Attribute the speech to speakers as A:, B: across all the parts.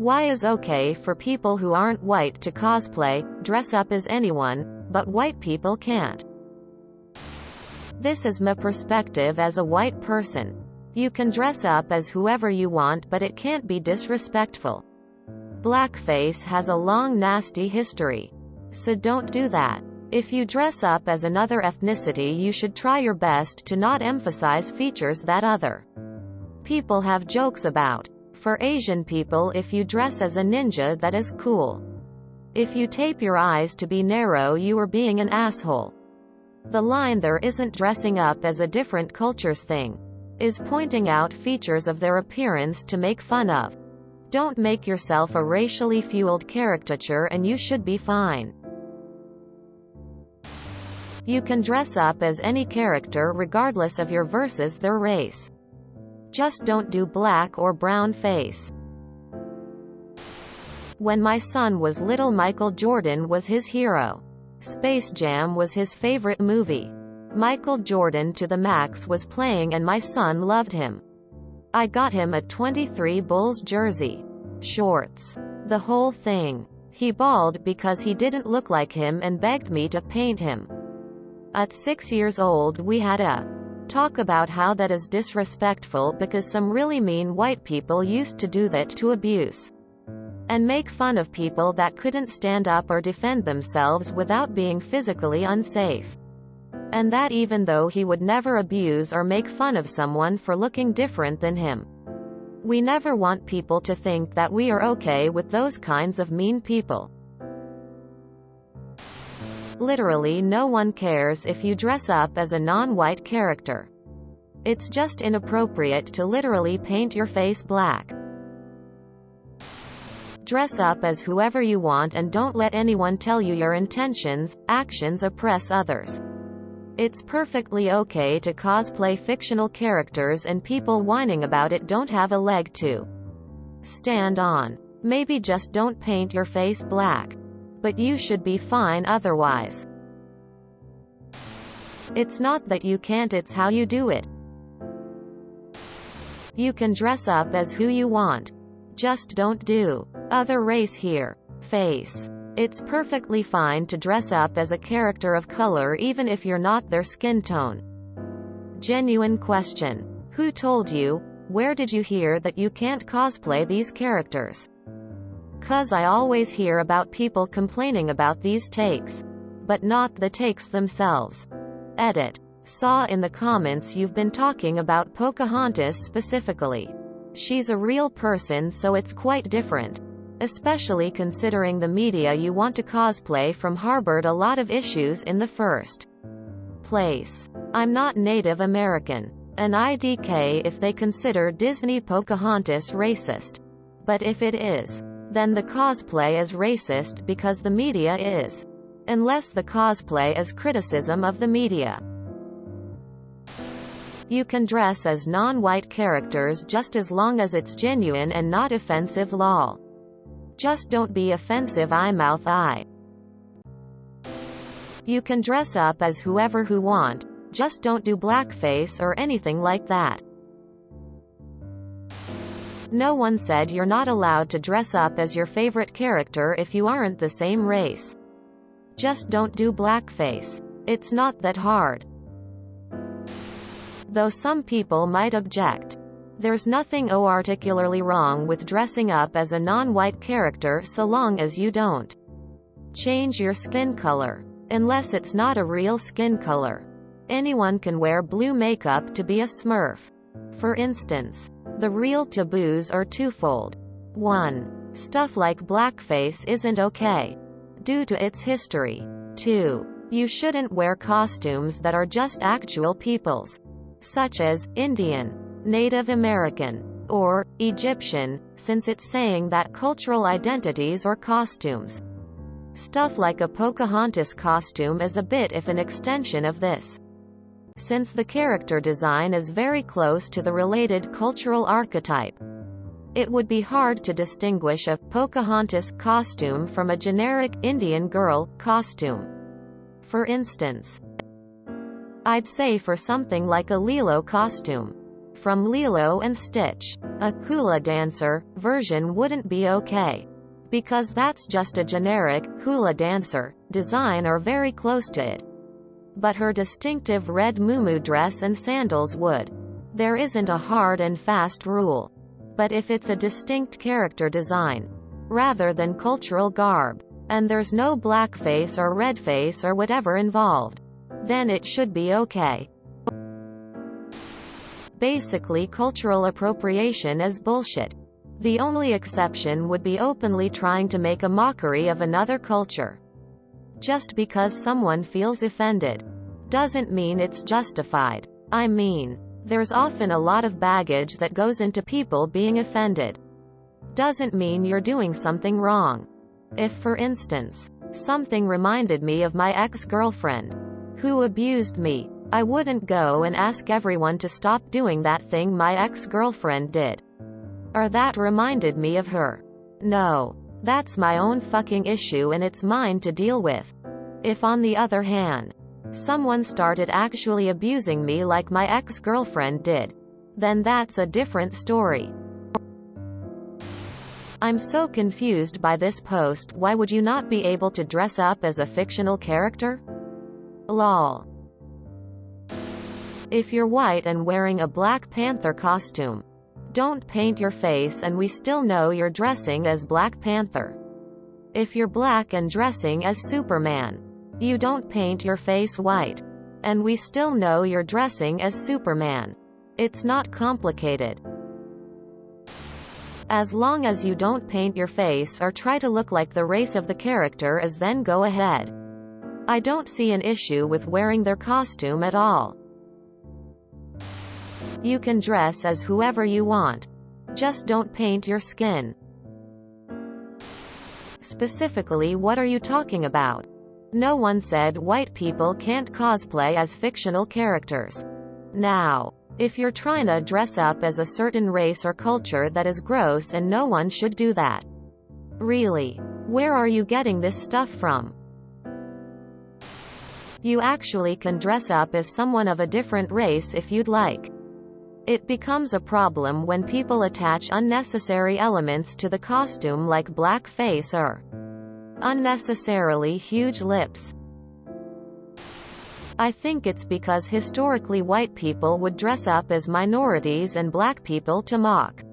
A: Why is okay for people who aren't white to cosplay, dress up as anyone, but white people can't? This is my perspective as a white person. You can dress up as whoever you want, but it can't be disrespectful. Blackface has a long nasty history. So don't do that. If you dress up as another ethnicity, you should try your best to not emphasize features that other people have jokes about. For Asian people, if you dress as a ninja, that is cool. If you tape your eyes to be narrow, you are being an asshole. The line there isn't dressing up as a different culture's thing, is pointing out features of their appearance to make fun of. Don't make yourself a racially fueled caricature and you should be fine. You can dress up as any character regardless of your versus their race. Just don't do black or brown face. When my son was little, Michael Jordan was his hero. Space Jam was his favorite movie. Michael Jordan to the max was playing and my son loved him. I got him a 23 Bulls jersey. Shorts. The whole thing. He bawled because he didn't look like him and begged me to paint him. At 6 years old we had a talk about how that is disrespectful because some really mean white people used to do that to abuse and make fun of people that couldn't stand up or defend themselves without being physically unsafe. And that even though he would never abuse or make fun of someone for looking different than him. We never want people to think that we are okay with those kinds of mean people. Literally no one cares if you dress up as a non-white character. It's just inappropriate to literally paint your face black. Dress up as whoever you want and don't let anyone tell you your intentions, actions oppress others. It's perfectly okay to cosplay fictional characters and people whining about it don't have a leg to stand on. Maybe just don't paint your face black. But you should be fine otherwise. It's not that you can't, it's how you do it. You can dress up as who you want. Just don't do other race here. Face. It's perfectly fine to dress up as a character of color even if you're not their skin tone. Genuine question. Who told you? Where did you hear that you can't cosplay these characters? 'Cause I always hear about people complaining about these takes. But not the takes themselves. Edit. Saw in the comments you've been talking about Pocahontas specifically. She's a real person, so it's quite different. Especially considering the media you want to cosplay from harbored a lot of issues in the first place. I'm not Native American. An IDK if they consider Disney Pocahontas racist. But if it is, then the cosplay is racist because the media is. Unless the cosplay is criticism of the media. You can dress as non-white characters just as long as it's genuine and not offensive. Lol. Just don't be offensive. Mouth eye. You can dress up as whoever who want, just don't do blackface or anything like that. No one said you're not allowed to dress up as your favorite character if you aren't the same race. Just don't do blackface. It's not that hard. Though some people might object. There's nothing particularly wrong with dressing up as a non-white character so long as you don't change your skin color. Unless it's not a real skin color. Anyone can wear blue makeup to be a Smurf. For instance. The real taboos are twofold. 1. Stuff like blackface isn't okay. Due to its history. 2. You shouldn't wear costumes that are just actual people's. Such as, Indian, Native American, or Egyptian, since it's saying that cultural identities or costumes. Stuff like a Pocahontas costume is a bit of an extension of this. Since the character design is very close to the related cultural archetype. It would be hard to distinguish a Pocahontas costume from a generic Indian girl costume. For instance, I'd say for something like a Lilo costume, From Lilo and Stitch. A hula dancer version wouldn't be okay. Because that's just a generic hula dancer design or very close to it. But her distinctive red muumuu dress and sandals would. There isn't a hard and fast rule. But if it's a distinct character design, rather than cultural garb, and there's no blackface or redface or whatever involved, then it should be okay. Basically, cultural appropriation is bullshit. The only exception would be openly trying to make a mockery of another culture. Just because someone feels offended doesn't mean it's justified. I mean, there's often a lot of baggage that goes into people being offended. Doesn't mean you're doing something wrong. If, for instance, something reminded me of my ex-girlfriend who abused me, I wouldn't go and ask everyone to stop doing that thing my ex-girlfriend did. Or that reminded me of her. No. That's my own fucking issue and it's mine to deal with. If, on the other hand, someone started actually abusing me like my ex-girlfriend did, then that's a different story. I'm so confused by this post. Why would you not be able to dress up as a fictional character? Lol. If you're white and wearing a Black Panther costume, don't paint your face and we still know you're dressing as Black Panther. If you're black and dressing as Superman, you don't paint your face white, and we still know you're dressing as Superman. It's not complicated. As long as you don't paint your face or try to look like the race of the character is, then go ahead. I don't see an issue with wearing their costume at all. You can dress as whoever you want. Just don't paint your skin. Specifically, what are you talking about? No one said white people can't cosplay as fictional characters. Now, if you're trying to dress up as a certain race or culture, that is gross and no one should do that. Really? Where are you getting this stuff from? You actually can dress up as someone of a different race if you'd like. It becomes a problem when people attach unnecessary elements to the costume like blackface or unnecessarily huge lips. I think it's because historically white people would dress up as minorities and black people to mock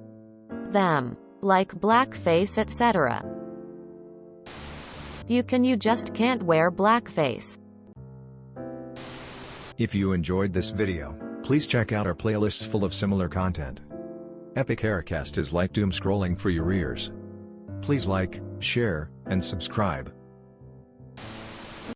A: them, like blackface, etc. You just can't wear blackface.
B: If you enjoyed this video, please check out our playlists full of similar content. Epic Aircast is like doom scrolling for your ears. Please like, share, and subscribe.